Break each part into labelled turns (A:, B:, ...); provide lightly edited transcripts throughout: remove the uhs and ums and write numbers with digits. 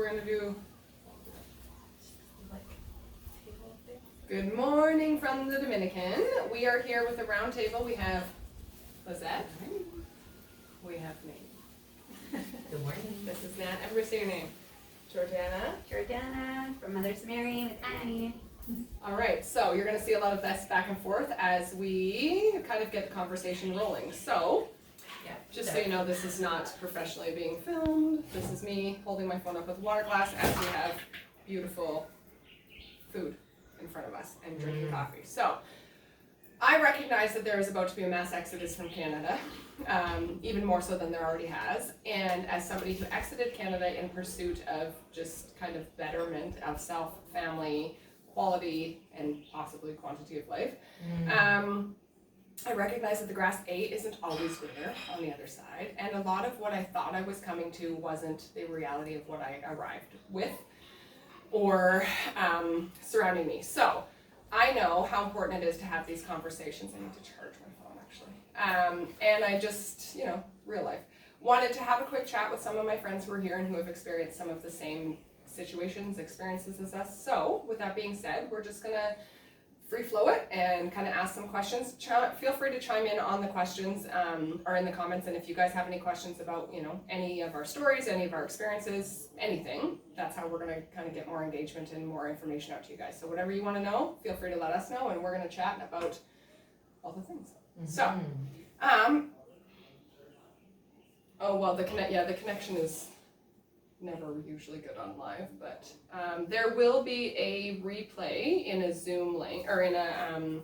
A: we're gonna do good morning from the Dominican. We are here with a round table. We have Lizette. We have me.
B: Good morning.
A: This is Nat. Everybody say your name.
C: Jordana from Mother's Mary with Annie.
A: All right, so you're going to see a lot of this back and forth as we kind of get the conversation rolling. So, just so you know, this is not professionally being filmed. This is me holding my phone up with a water glass as we have beautiful food in front of us and drinking coffee. So, I recognize that there is about to be a mass exodus from Canada, even more so than there already has. And as somebody who exited Canada in pursuit of just kind of betterment of self, family, quality, and possibly quantity of life, I recognize that the grass isn't always greener on the other side. And a lot of what I thought I was coming to wasn't the reality of what I arrived with or surrounding me. So I know how important it is to have these conversations. I need to charge my phone actually. And I just, real life, wanted to have a quick chat with some of my friends who are here and who have experienced some of the same situations, experiences as us. So with that being said, we're just gonna free flow it and kind of ask some questions. Feel free to chime in on the questions or in the comments, and if you guys have any questions about any of our stories, any of our experiences, anything, that's how we're going to kind of get more engagement and more information out to you guys. So whatever you want to know, feel free to let us know, and we're going to chat about all the things. So the connection is never usually good on live, but there will be a replay in a Zoom link or in a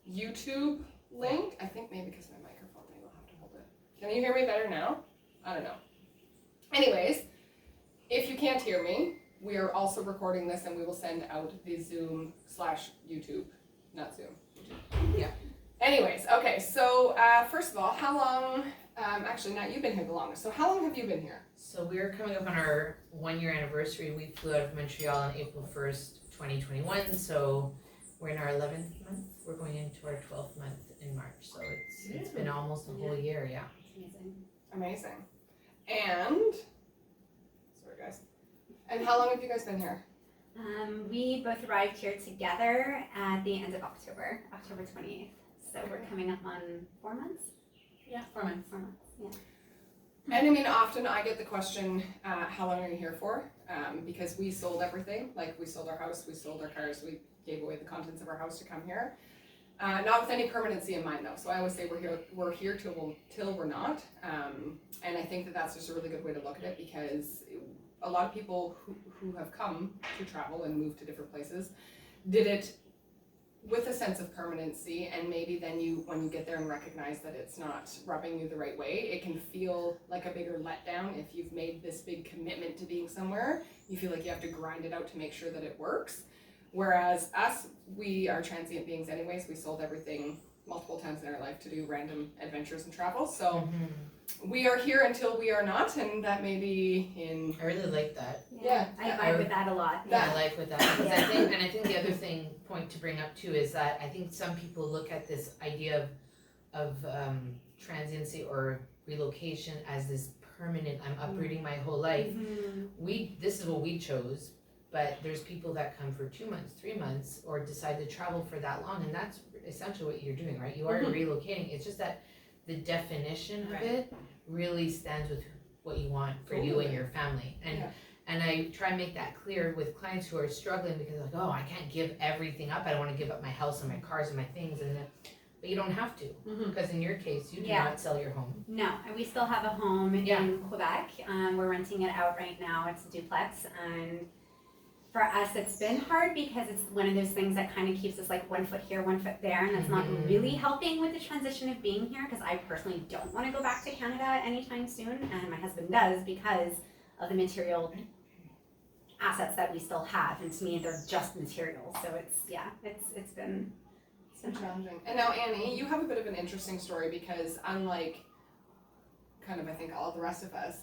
A: YouTube link. I think maybe because my microphone, maybe I'll have to hold it. Can you hear me better now? I don't know. Anyways, if you can't hear me, we are also recording this and we will send out the Zoom/YouTube, not Zoom. YouTube. Yeah. Anyways, okay, so first of all, how long, actually Nat, you've been here the longest, so how long have you been here?
B: So we're coming up on our 1-year anniversary. We flew out of Montreal on April 1st, 2021, so we're in our 11th month. We're going into our 12th month in March, so it's been almost a whole year, yeah.
A: Amazing. And, sorry guys, and how long have you guys been here?
C: We both arrived here together at the end of October 28th. So we're coming up on 4 months?
B: Yeah, 4 months.
C: 4 months, yeah.
A: And I mean, often I get the question, how long are you here for? Because we sold everything, like we sold our house, we sold our cars, we gave away the contents of our house to come here. Not with any permanency in mind though, so I always say we're here till we're not. And I think that's just a really good way to look at it, because a lot of people who have come to travel and move to different places did it with a sense of permanency, and maybe then when you get there and recognize that it's not rubbing you the right way, it can feel like a bigger letdown. If you've made this big commitment to being somewhere, you feel like you have to grind it out to make sure that it works. Whereas us, we are transient beings anyways. We sold everything multiple times in our life to do random adventures and travel. So we are here until we are not, and that may be in...
B: I really like that.
C: Yeah. I vibe with that a lot.
B: Yeah, I like with that. Because I think the other point to bring up too is that I think some people look at this idea of transiency or relocation as this permanent, I'm uprooting my whole life. This is what we chose, but there's people that come for 2 months, 3 months, or decide to travel for that long, and that's essentially what you're doing, right? You are relocating. It's just that the definition of it really stands with what you want for you and your family. And I try and make that clear with clients who are struggling, because like, oh, I can't give everything up. I don't want to give up my house and my cars and my things, but you don't have to, because in your case, you do not sell your home.
C: No, and we still have a home in Quebec. We're renting it out right now. It's a duplex, and for us, it's been hard because it's one of those things that kind of keeps us like 1 foot here, 1 foot there, and that's not really helping with the transition of being here, because I personally don't want to go back to Canada anytime soon, and my husband does, because of the material assets that we still have, and to me, they're just materials. So it's been
A: challenging. And now Annie, you have a bit of an interesting story, because unlike kind of I think all the rest of us,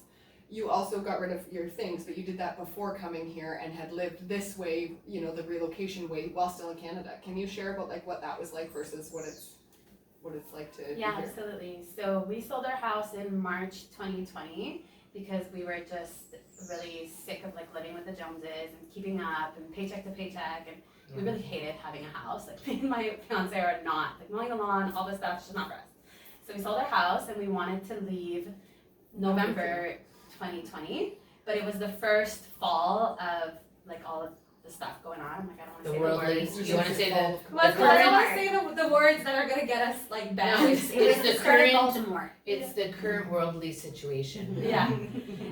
A: you also got rid of your things, but you did that before coming here and had lived this way, the relocation way, while still in Canada. Can you share about like what that was like versus what it's like to be here?
D: Absolutely. So we sold our house in March 2020 because we were just
C: really sick of like living with the Joneses and keeping up and paycheck to paycheck, and we really hated having a house. Like me and my fiance are not like mowing the lawn, all this stuff, it's just not for us. So we sold our house and we wanted to leave November 2020, but it was the first fall of like all of the stuff going on. I'm like, I don't want to say the words.
B: You want to say the
C: I don't want to say the words that are gonna get us like bad.
B: No, it's the current
C: Baltimore.
B: It's the current worldly situation.
C: Yeah.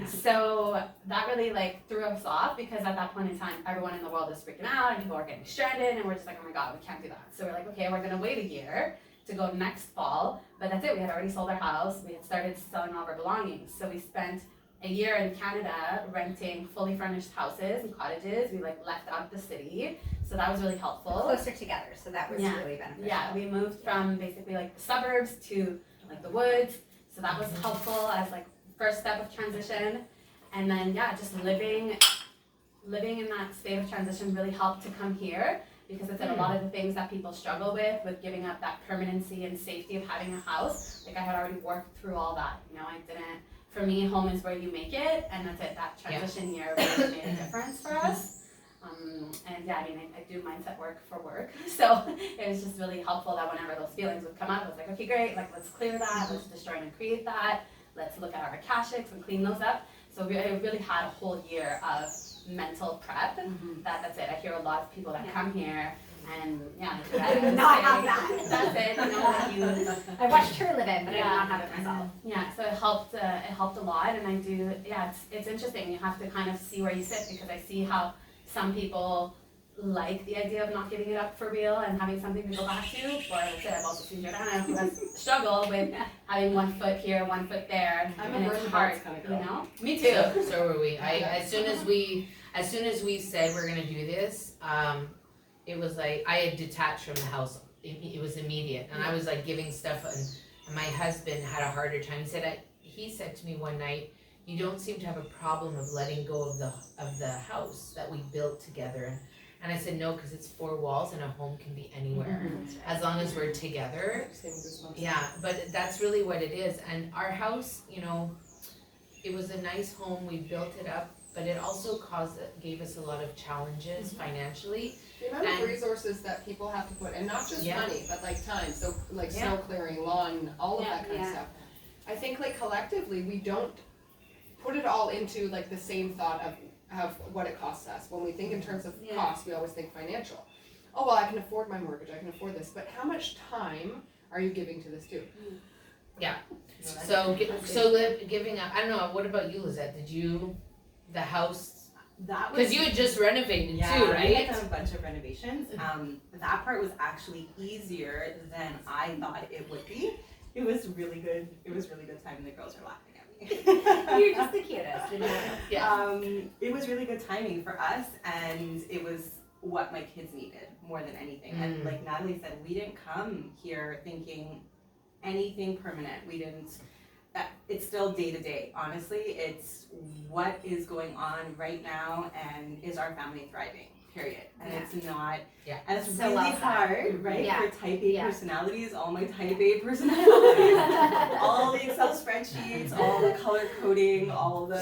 C: So that really like threw us off because at that point in time, everyone in the world is freaking out and people are getting stranded, and we're just like, oh my god, we can't do that. So we're like, okay, we're gonna wait a year to go next fall. But that's it. We had already sold our house. We had started selling all of our belongings. So we spent a year in Canada renting fully furnished houses and cottages. We like left out of the city, so that was really helpful.
D: Closer together, so that was really beneficial.
C: Yeah, we moved from basically like the suburbs to like the woods, so that was helpful as like first step of transition. And then just living in that state of transition really helped to come here, because it's a lot of the things that people struggle with giving up that permanency and safety of having a house. Like I had already worked through all that. I didn't. For me, home is where you make it, and that's it. That transition year really made a difference for us. And I do mindset work for work, so it was just really helpful that whenever those feelings would come up, I was like, okay, great, like let's clear that, let's destroy and create that, let's look at our akashics and clean those up. So I really had a whole year of mental prep. That's it. I hear a lot of people that come here. And
D: I did not have that.
C: That's it.
D: I watched her live it, but I did not have it myself.
C: Yeah, so it helped a lot, and I do. Yeah, it's interesting. You have to kind of see where you sit, because I see how some people like the idea of not giving it up for real and having something to go back to. Or I've also seen Jordana who has struggled with having 1 foot here, 1 foot there, and it's hard.
A: Kind of girl.
C: Me too.
B: So were we. As soon as we said we're gonna do this, it was like I had detached from the house. It was immediate, and I was like giving stuff, and my husband had a harder time. He said to me one night, "You don't seem to have a problem of letting go of the house that we built together." And I said, "No, because it's 4 walls, and a home can be anywhere as long as we're together." Yeah, but that's really what it is. And our house, it was a nice home. We built it up, but it also gave us a lot of challenges financially.
A: The amount of resources that people have to put, and not just money, but like time, so like snow clearing, lawn, all of that kind of stuff. I think like collectively, we don't put it all into like the same thought of what it costs us. When we think in terms of cost, we always think financial. Oh, well, I can afford my mortgage, I can afford this, but how much time are you giving to this too?
B: Yeah. So giving up, I don't know, what about you, Lizette? The house,
E: that was
B: because you had just renovated too, right?
E: We had done a bunch of renovations. That part was actually easier than I thought it would be. It was really good. It was really good time, and the girls are laughing at me.
D: You're just the cutest.
E: It was really good timing for us, and it was what my kids needed more than anything. And like Nathalie said, we didn't come here thinking anything permanent. We didn't. It's still day to day. Honestly, it's what is going on right now, and is our family thriving? Period. And it's not.
B: Yeah.
E: And it's
D: So
E: really
D: well said.
E: hard, right?
D: Yeah.
E: For type A personalities, all my type A personalities, all the Excel spreadsheets, all the color coding, all the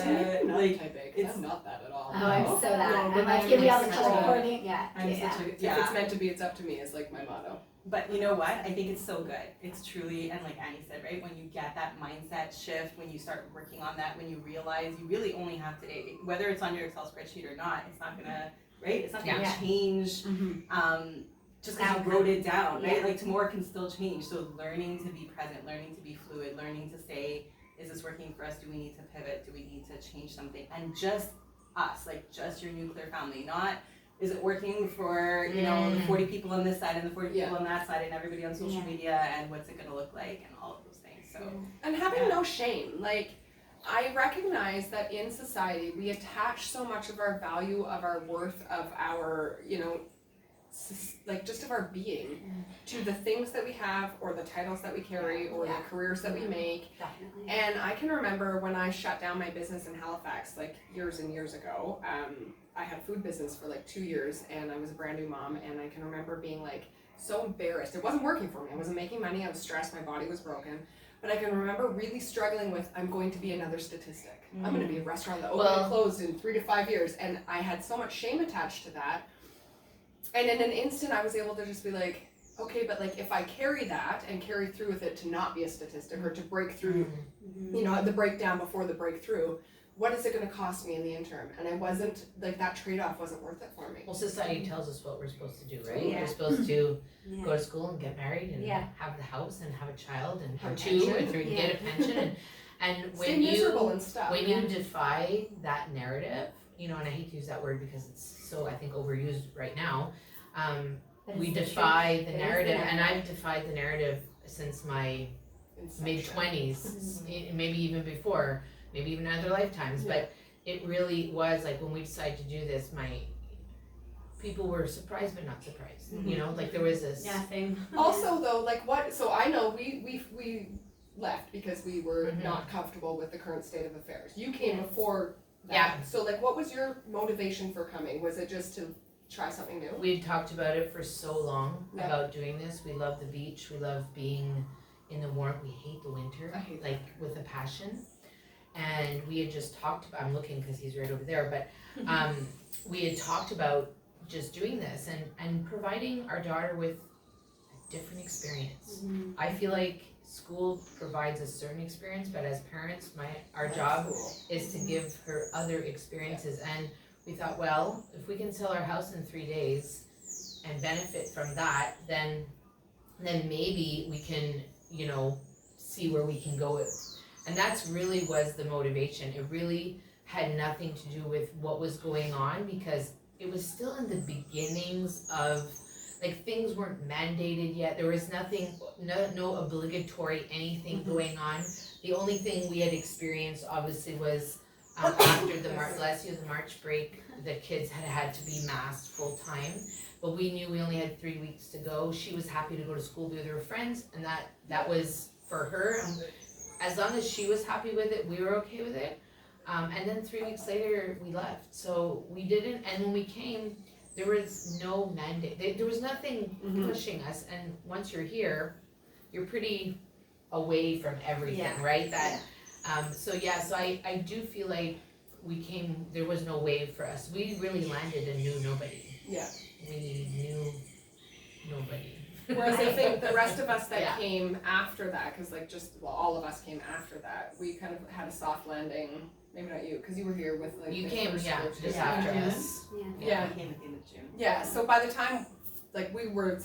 E: like.
A: Type A, 'cause I'm not that at all.
D: Oh, I'm so that.
C: No,
D: I'm like, give me all the color coding. Yeah.
E: I'm such a
A: If it's meant to be, it's up to me is like my motto.
E: But you know what? I think it's so good. It's truly, and like Annie said, right? When you get that mindset shift, when you start working on that, when you realize you really only have today, whether it's on your Excel spreadsheet or not, it's not gonna, right? It's not gonna change just because you wrote it down, right? Like tomorrow can still change. So learning to be present, learning to be fluid, learning to say, is this working for us? Do we need to pivot? Do we need to change something? And just us, like just your nuclear family, not is it working for, the 40 people on this side and the 40 people on that side and everybody on social media, and what's it gonna look like and all of those things. So
A: and having no shame. Like I recognize that in society we attach so much of our value, of our worth, of our, like just of our being to the things that we have or the titles that we carry or the careers that we make.
D: Definitely.
A: And I can remember when I shut down my business in Halifax like years and years ago. I had a food business for like 2 years, and I was a brand new mom, and I can remember being like so embarrassed. It wasn't working for me. I wasn't making money. I was stressed. My body was broken. But I can remember really struggling with, I'm going to be another statistic. I'm going to be a restaurant that opened and closed in 3 to 5 years. And I had so much shame attached to that. And in an instant, I was able to just be like, okay, but like if I carry that and carry through with it to not be a statistic or to break through, you know, the breakdown before the breakthrough, what is it going to cost me in the interim? And I wasn't, like, that trade-off wasn't worth it for me.
B: Well, society tells us what we're supposed to do, right?
C: Yeah.
B: We're supposed to
C: Yeah.
B: go to school and get married and
C: Yeah.
B: have the house and have a child and
A: Have a
B: two
A: pension.
B: and three, get a pension and
A: Stay
B: when
A: miserable
B: you
A: and stuff.
B: when you defy that narrative, you know, and I hate to use that word because it's so I think overused right now.
C: But
B: We
C: it's the
B: defy
C: truth.
B: the
C: It is
B: narrative,
C: the
B: and I've defied the narrative since my
A: Inception.
B: mid-20s, maybe even before, maybe even other lifetimes, but it really was like when we decided to do this, my people were surprised but not surprised. You know, like there was this.
C: Yeah, same.
A: Also, though, like what? So I know we left because we were
B: Mhm.
A: not comfortable with the current state of affairs. You came
C: Yes.
A: before that.
B: Yeah.
A: So like, what was your motivation for coming? Was it just to try something new?
B: We had talked about it for so long
A: Yeah.
B: about doing this. We love the beach. We love being in the warmth. We hate the winter,
A: I hate
B: like with a passion. And we had just talked about. I'm looking because he's right over there, but we had talked about just doing this and providing our daughter with a different experience. I feel like school provides a certain experience, but as parents, our job
A: Cool.
B: is to give her other experiences. And we thought, well, if we can sell our house in 3 days and benefit from that, then maybe we can, you know, see where we can go with. And that's really was the motivation. It really had nothing to do with what was going on because it was still in the beginnings of, like, things weren't mandated yet. There was nothing, no obligatory anything going on. The only thing we had experienced obviously was after the March break, the kids had to be masked full time. But we knew we only had 3 weeks to go. She was happy to go to school, be with her friends, and that was for her. And as long as she was happy with it, we were okay with it. And then 3 weeks later, we left. So we didn't, and when we came, there was no mandate. There was nothing pushing us. And once you're here, you're pretty away from everything, right? So I do feel like we came, there was no wave for us. We really landed and knew nobody.
A: Yeah.
B: We knew nobody.
A: Whereas I think the rest of us that
B: Yeah.
A: came after that, because like all of us came after that, we kind of had a soft landing. Maybe not you, because you were here with like
B: You
A: the
B: came,
A: first
B: yeah,
A: group.
B: just
C: Yeah.
B: after
E: June.
B: us.
A: Yeah.
E: I came at the end of June.
A: Yeah, so by the time, like we were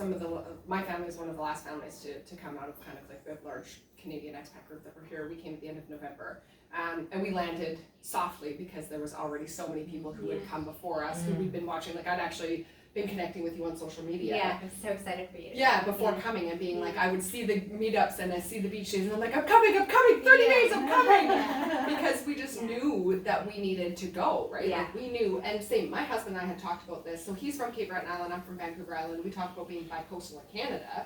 A: my family was one of the last families to come out of kind of like the large Canadian expat group that were here. We came at the end of November. And we landed softly because there was already so many people who had come before us who we'd been watching. Like I'd actually been connecting with you on social media.
C: Yeah, I'm so excited for you.
A: Yeah, before coming and being like, I would see the meetups and I see the beach days and I'm like, I'm coming, 30 days, I'm coming. Because we just knew that we needed to go, right?
C: Yeah.
A: Like we knew, and same, my husband and I had talked about this. So he's from Cape Breton Island, I'm from Vancouver Island. We talked about being bi-coastal in Canada,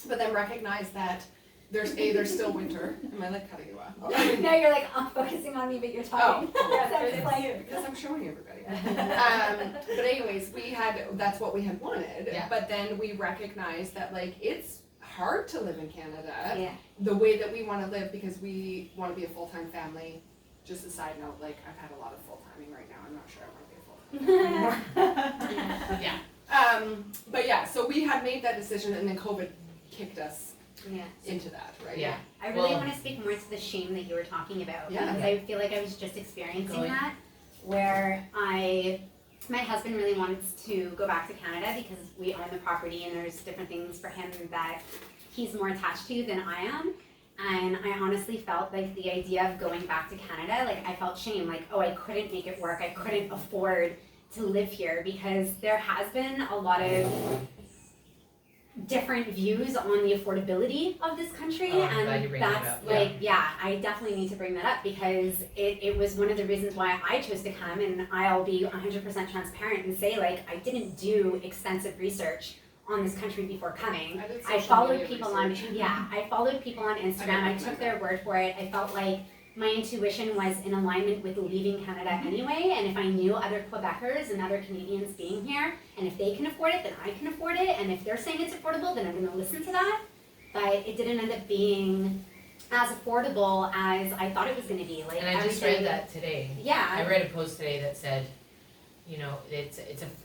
A: but then recognized that there's still winter. Am I like cutting you off?
C: No, you're like, I'm focusing on me, but you're talking.
A: Oh.
C: So I'm just like,
A: Because I'm showing everybody. But anyways, that's what we had wanted.
B: Yeah.
A: But then we recognized that like it's hard to live in Canada
C: yeah.
A: the way that we want to live because we want to be a full-time family. Just a side note, like I've had a lot of full-timing right now. I'm not sure I want to be a full-time family anymore. But yeah, so we had made that decision and then COVID kicked us
C: Yeah.
A: into that, right?
B: Yeah.
C: I really
B: Well-
C: want to speak more to the shame that you were talking about
A: Yeah.
C: because I feel like I was just experiencing
B: Go ahead.
C: that where my husband really wants to go back to Canada because we own the property and there's different things for him that he's more attached to than I am. And I honestly felt like the idea of going back to Canada, like I felt shame, like, oh, I couldn't make it work. I couldn't afford to live here because there has been a lot of different views on the affordability of this country,
B: Oh, I'm glad you
C: and
B: bring that
C: that's
B: up,
C: like, yeah, I definitely need to bring that up because it was one of the reasons why I chose to come, and I'll be 100% transparent and say, like, I didn't do extensive research on this country before coming.
A: did
C: I
A: social
C: followed
A: media
C: people
A: research.
C: I followed people on Instagram. I took their word for it. I felt like my intuition was in alignment with leaving Canada anyway, and if I knew other Quebecers and other Canadians being here, and if they can afford it, then I can afford it, and if they're saying it's affordable, then I'm gonna listen to that. But it didn't end up being as affordable as I thought it was gonna be. Like,
B: And I just read that today.
C: Yeah.
B: I read a post today that said, you know,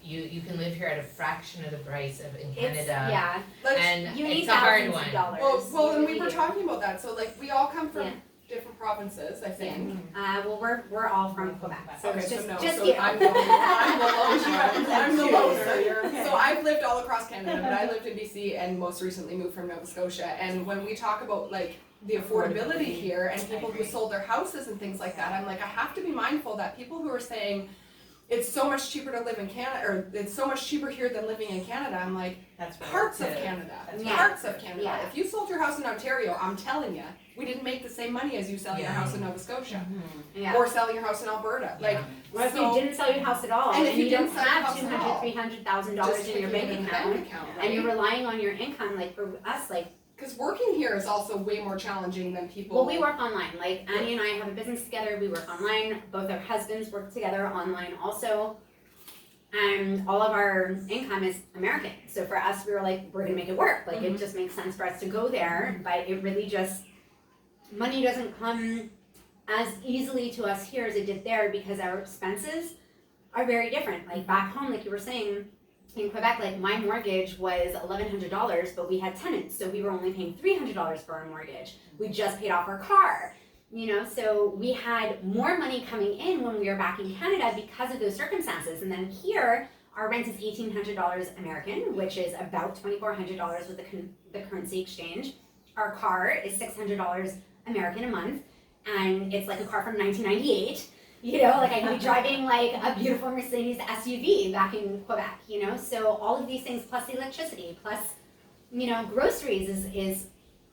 B: you can live here at a fraction of the price of in Canada.
C: Yeah.
B: And
C: You need
B: it's a hard
C: thousands
B: one.
C: of dollars.
A: Well,
C: You
A: and
C: really
A: we were
C: do.
A: talking about that, so like, we all come from
C: Yeah.
A: different provinces, I think.
C: Well, we're all from Quebec, so
A: Okay,
C: it's
A: so
C: just
A: no,
C: just
A: so
C: you.
A: I'm the loner. I'm the loner.
E: So you're okay.
A: So I've lived all across Canada, but I lived in BC and most recently moved from Nova Scotia. And when we talk about like the affordability here and people who sold their houses and things like that, I'm like, I have to be mindful that people who are saying it's so much cheaper to live in Canada, or it's so much cheaper here than living in Canada, I'm like,
E: That's
A: parts of
E: relative.
A: Canada,
E: That's
C: Yeah.
A: parts of Canada.
C: Yeah.
A: If you sold your house in Ontario, I'm telling you, we didn't make the same money as you selling your
B: Yeah.
A: house in Nova Scotia
C: Yeah.
A: or selling your house in Alberta. Like,
C: What if
A: so-
C: you didn't sell your house at all,
A: And if you
C: don't
A: didn't sell your
C: have
A: house at
C: $200,000,
A: all,
C: $300,000
A: just
C: in your
A: taking
C: bank
A: it in the
C: account,
A: bank account,
C: and you're
A: right?
C: relying on your income, like for us, like,
A: Because working here is also way more challenging than people.
C: well, we work online. Like Annie and I have a business together. We work online. Both our husbands work together online also. And all of our income is American. So for us, we were like, we're gonna make it work. Like it just makes sense for us to go there. But it really just, money doesn't come as easily to us here as it did there because our expenses are very different. Like back home, like you were saying, in Quebec, like my mortgage was $1,100, but we had tenants, so we were only paying $300 for our mortgage. We just paid off our car, you know, so we had more money coming in when we were back in Canada because of those circumstances. And then here, our rent is $1,800 American, which is about $2,400 with the currency exchange. Our car is $600 American a month, and it's like a car from 1998. You know, like I could be driving like a beautiful Mercedes SUV back in Quebec, you know? So all of these things plus electricity, plus, you know, groceries is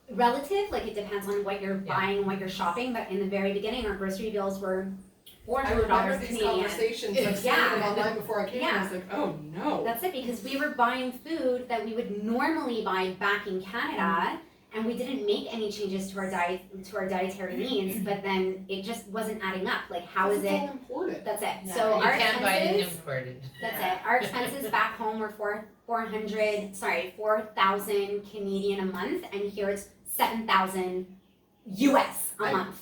C: relative. Like it depends on what you're buying, what you're shopping. But in the very beginning, our grocery bills were
A: I remember
C: $400
A: these
C: Canadian.
A: conversations, like
C: Yeah.
A: seeing them online before I came, and I was like, oh no.
C: That's it, because we were buying food that we would normally buy back in Canada, and we didn't make any changes to our diet, to our dietary needs, but then it just wasn't adding up. Like, how is
A: It's
C: it?
A: all imported.
C: That's it.
E: Yeah.
C: So
B: You
C: our
B: can't buy it
C: expenses,
B: imported.
C: that's it. Our expenses back home were 4,000 Canadian a month, and here it's 7,000 US a month.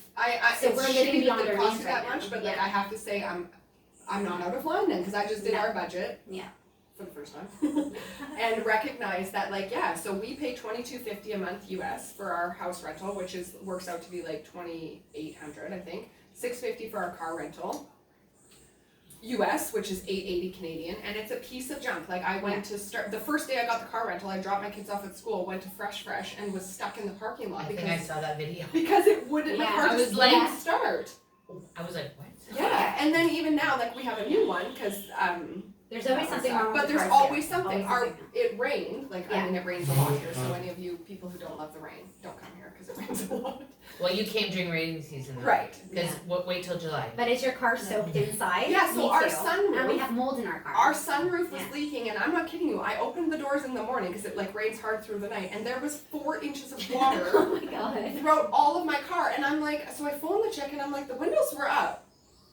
C: So
A: It's
C: we're living
A: shitty
C: beyond
A: that it
C: our
A: costs
C: means
A: you that
C: right now.
A: much, but like
C: Yeah.
A: I have to say I'm not out of line then, because I just did
C: No.
A: our budget.
C: Yeah.
A: For the first time. And recognize that like, yeah, so we pay $22.50 a month US for our house rental, which works out to be like $2,800, I think. $650 for our car rental. US, which is $880 Canadian, and it's a piece of junk. Like I went to start the first day I got the car rental, I dropped my kids off at school, went to Fresh, and was stuck in the parking lot
B: I think I
A: because
B: saw that video.
A: it wouldn't. My
C: Yeah,
A: car
B: I
A: just
B: was like-
A: wouldn't start.
B: I was like, what?
A: Yeah, and then even now, like we have a new one because
C: There's always something wrong with
A: but
C: the
A: there's
C: cars here.
A: always something.
C: Always
A: It rained. Like
C: Yeah.
A: I mean, it rains a lot here. So any of you people who don't love the rain, don't come here because it rains a lot.
B: Well, you came during rainy season though.
A: Right.
B: Because wait till July.
C: But is your car soaked inside?
A: Yeah. So
C: Me
A: our
C: too. And we
A: sunroof.
C: have mold in our car.
A: Our sunroof was
C: Yeah.
A: leaking, and I'm not kidding you. I opened the doors in the morning because it like rains hard through the night, and there was 4 inches of water
C: Oh my god.
A: throughout all of my car. And I'm like, so I phoned the chick, and I'm like, the windows were up.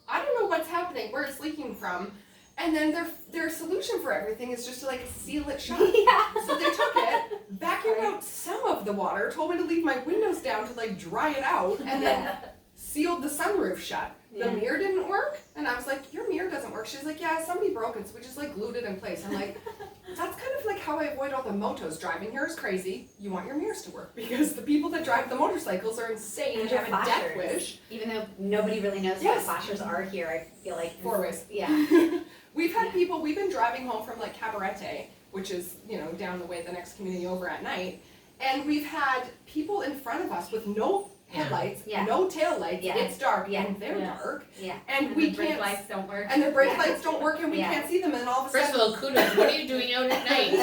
A: I don't know what's happening, where it's leaking from. And then their solution for everything is just to like seal it shut.
C: Yeah.
A: So they took it, vacuumed out some of the water, told me to leave my windows down to like dry it out, and then sealed the sunroof shut. The
C: Yeah.
A: mirror didn't work, and I was like, your mirror doesn't work. She's like, yeah, somebody broke it, so we just like glued it in place. I'm like, that's kind of like how I avoid all the motos. Driving here is crazy. You want your mirrors to work because the people that drive the motorcycls are insane and
C: And
A: have a death
C: flashers.
A: wish.
C: Even though nobody really knows
A: Yes.
C: what flashers are here, I feel like.
A: 4 ways.
C: Yeah.
A: We've had people, we've been driving home from like Cabarete, which is, you know, down the way the next community over at night, and we've had people in front of us with no headlights,
C: Yeah.
A: no tail lights,
C: Yeah.
A: it's dark,
C: Yeah.
A: and they're
E: Yeah.
A: dark,
C: Yeah.
A: and we
D: the brake
A: can't,
D: lights don't work.
A: and their brake
C: Yeah.
A: lights don't work, and we
C: Yeah.
A: can't see them, and all of a
B: First
A: sudden,
B: of all, kudos. What are you doing out at night?
A: the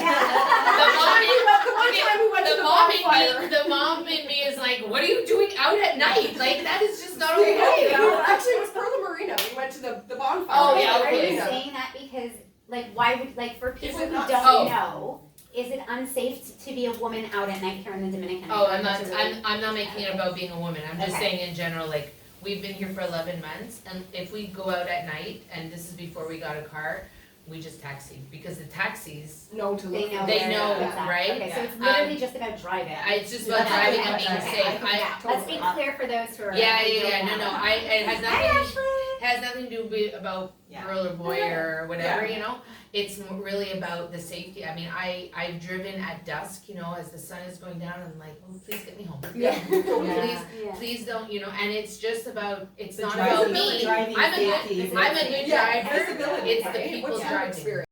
A: one time we went to the
B: mom in
A: bonfire.
B: me, the mom in me is like, what are you doing out at night? Like that is just not
A: We
B: okay.
A: actually, it was Perla Marina. We went to the bonfire.
B: Oh,
C: Wait,
B: yeah,
C: are
B: okay.
C: you
A: Marina.
C: saying that because, like, why would, like, for people
A: it
C: who
A: not
C: don't
B: safe?
C: know, is it unsafe to be a woman out at night here in the Dominican
B: Oh,
C: Republic?
B: I'm not making it about being a woman. I'm just
C: Okay.
B: saying in general, like we've been here for 11 months, and if we go out at night, and this is before we got a car, we just taxi, because the taxis,
A: know to look.
C: They know.
B: They
C: where-
B: know,
C: exactly.
B: right?
C: Okay, so it's literally just about driving.
B: it's just about
C: That's
B: driving
C: okay,
B: and being
C: okay,
B: safe.
C: Let's be clear for those who are.
B: No, it has
C: Hi,
B: nothing,
C: Ashley.
B: has nothing to do about
E: Yeah.
B: girl or boy or whatever,
A: Yeah.
B: you know? It's really about the safety. I mean, I've driven at dusk, you know, as the sun is going down, and I'm like, oh, please get me home.
A: Yeah.
B: Please,
C: Yeah.
B: please don't, you know, and it's just about, it's
E: The
B: not
E: driving-
B: about me.
E: driving
B: I'm a
E: safety.
B: good, I'm a good
A: Yeah,
B: driver.
A: visibility,
B: It's the
A: right?
B: people's
A: What's your
B: driving.
A: experience?